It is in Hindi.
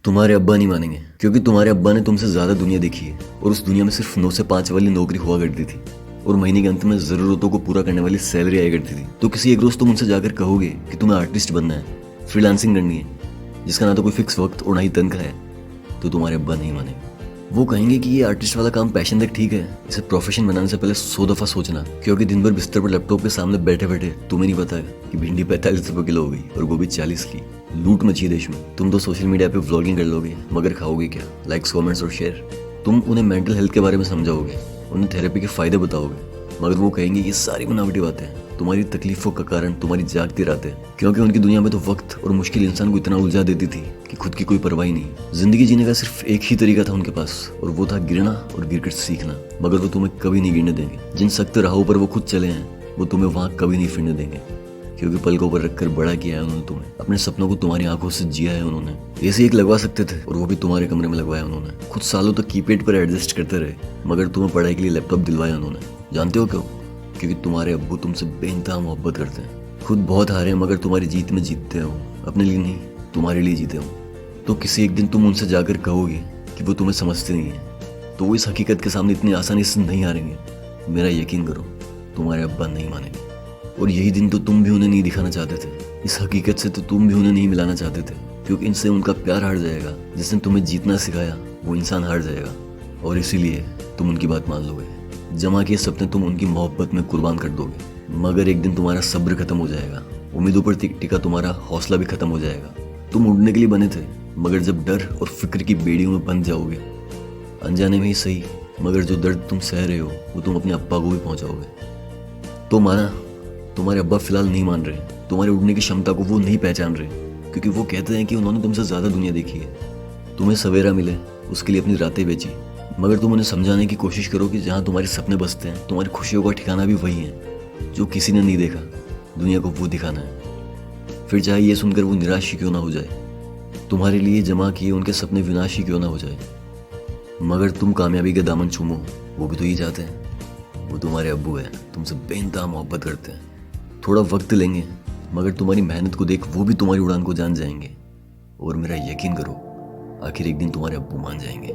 तुम्हारे अब्बा नहीं मानेंगे क्योंकि तुम्हारे अब्बा ने तुमसे ज्यादा दुनिया देखी है और उस दुनिया में सिर्फ 9 से 5 वाली नौकरी हुआ करती थी और महीने के अंत में जरूरतों को पूरा करने वाली सैलरी आया करती थी। तो किसी एक रोज तुम उनसे जाकर कहोगे कि तुम्हें आर्टिस्ट बनना है, फ्रीलांसिंग करनी है, जिसका ना तो कोई फिक्स वक्त और ना ही तनख्वाह है, तो तुम्हारे अब्बा नहीं मानेंगे। वो कहेंगे कि ये आर्टिस्ट वाला काम पैशन तक ठीक है, इसे प्रोफेशन बनाने से पहले 100 दफा सोचना, क्योंकि दिन भर बिस्तर पर लैपटॉप के सामने बैठे बैठे तुम्हें नहीं पता कि भिंडी 45 रुपए किलो हो गई और गोभी 40 की। लूट मची है देश में। तुम तो सोशल मीडिया पे व्लॉगिंग कर लोगे, मगर खाओगे क्या? लाइक्स, कमेंट्स और शेयर। तुम उन्हें मेंटल हेल्थ के बारे में समझाओगे, उन्हें थेरेपी के फायदे बताओगे, मगर वो कहेंगे ये सारी बनावटी बातें हैं, तुम्हारी तकलीफों का कारण तुम्हारी जागती रातें, क्योंकि उनकी दुनिया में तो वक्त और मुश्किल इंसान को इतना उलझा देती थी कि खुद की कोई परवाह ही नहीं। जिंदगी जीने का सिर्फ एक ही तरीका था उनके पास, और वो था गिरना और गिरकर सीखना। मगर वो तुम्हें कभी नहीं गिरने देंगे। जिन सख्त राहों पर वो खुद चले हैं, वो तुम्हें वहां कभी नहीं फिरने देंगे, क्योंकि पलकों पर रखकर बड़ा किया है उन्होंने तुम्हें। अपने सपनों को तुम्हारी आंखों से जिया है उन्होंने। एसी एक लगवा सकते थे और वो भी तुम्हारे कमरे में लगवाया उन्होंने। खुद सालों तक कीपैड पर एडजस्ट करते रहे, मगर तुम्हें पढ़ाई के लिए लैपटॉप दिलवाया उन्होंने। जानते हो क्यों? क्योंकि तुम्हारे अब्बू तुमसे बेइंतहा मोहब्बत करते हैं। खुद बहुत हारे हैं, मगर तुम्हारी जीत में जीतते हो। अपने लिए नहीं, तुम्हारे लिए जीते हो। तो किसी एक दिन तुम उनसे जाकर कहोगे कि वो तुम्हें समझते नहीं है, तो वो इस हकीकत के सामने इतनी आसानी से नहीं हारेंगे। मेरा यकीन करो, तुम्हारे अब्बा नहीं मानेंगे। और यही दिन तो तुम भी उन्हें नहीं दिखाना चाहते थे। इस हकीकत से तो तुम भी उन्हें नहीं मिलाना चाहते थे, क्योंकि इनसे उनका प्यार हार जाएगा। जिसने तुम्हें जीतना सिखाया वो इंसान हार जाएगा, और इसीलिए तुम उनकी बात मान लोगे। जमा किए सपने तुम उनकी मोहब्बत में कुर्बान कर दोगे, मगर एक दिन तुम्हारा सब्र खत्म हो जाएगा। उम्मीदों पर टिका तुम्हारा हौसला भी खत्म हो जाएगा। तुम उड़ने के लिए बने थे, मगर जब डर और फिक्र की बेड़ियों में बंध जाओगे, अनजाने में ही सही, मगर जो दर्द तुम सह रहे हो वो तुम अपने अब्बा को भी पहुंचाओगे। तो माना, तुम्हारे अब्बा फिलहाल नहीं मान रहे। तुम्हारे उड़ने की क्षमता को वो नहीं पहचान रहे, क्योंकि वो कहते हैं कि उन्होंने तुमसे ज्यादा दुनिया देखी है। तुम्हें सवेरा मिले उसके लिए अपनी रातें बेची, मगर तुम उन्हें समझाने की कोशिश करो कि जहाँ तुम्हारे सपने बसते हैं, तुम्हारी खुशियों का ठिकाना भी वही है जो किसी ने नहीं देखा। दुनिया को वो दिखाना है, फिर चाहे ये सुनकर वो निराश ही क्यों ना हो जाए। तुम्हारे लिए जमा किए उनके सपने विनाश ही क्यों ना हो जाए, मगर तुम कामयाबी के दामन चूमो, वो भी तो ये चाहते हैं। वो तुम्हारे अब्बू हैं, तुमसे बेइंतहा मोहब्बत करते हैं। थोड़ा वक्त लेंगे, मगर तुम्हारी मेहनत को देख वो भी तुम्हारी उड़ान को जान जाएंगे। और मेरा यकीन करो, आखिर एक दिन तुम्हारे अब्बू मान जाएंगे।